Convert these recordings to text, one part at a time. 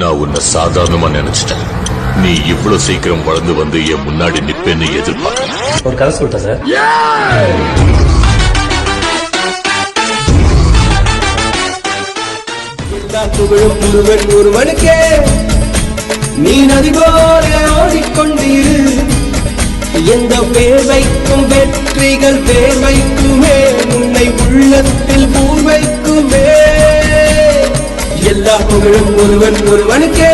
நான் உன்னை சாதாரணமா நினைச்சிட்டேன். நீ இவ்வளவு சீக்கிரம் வளர்ந்து வந்து என் முன்னாடி நிப்பேன்னு எதிர்பார்க்கல. ஒரு கதை சொல்லிட்டேன் சார். எல்லா புகழும் முழுவன் ஒருவனுக்கே, நீ நதி போல ஓடிக்கொண்டிரு. எந்த பேர் வைக்கும் வெற்றிகள் பேர் வைக்குமே, உன்னை உள்ளத்தில் பூர் வைக்குமே. எல்லா புகழும் ஒருவன் ஒருவனுக்கே,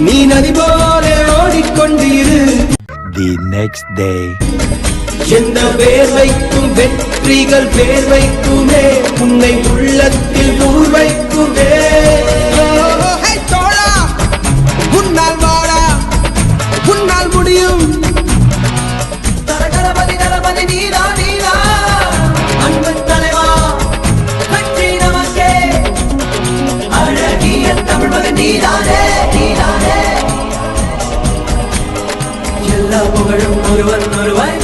நீ நதி போல ஓடிக்கொண்டிரு. The next day. எந்த பேர் வைக்கும் வெற்றிகள் பேர் வைக்குமே, உன்னை உள்ளத்தில் பூர் வைக்குமே. தோழா, உன்னால் வாடா, உன்னால் முடியும். தரகரபதி தளபதி நீதா நீதா, அன்பு தலைவா வெற்றி நமக்கே. அழகிய தமிழ் மகன் நீதானே நீதானே. எல்லா புகழும் ஒருவன் ஒருவன்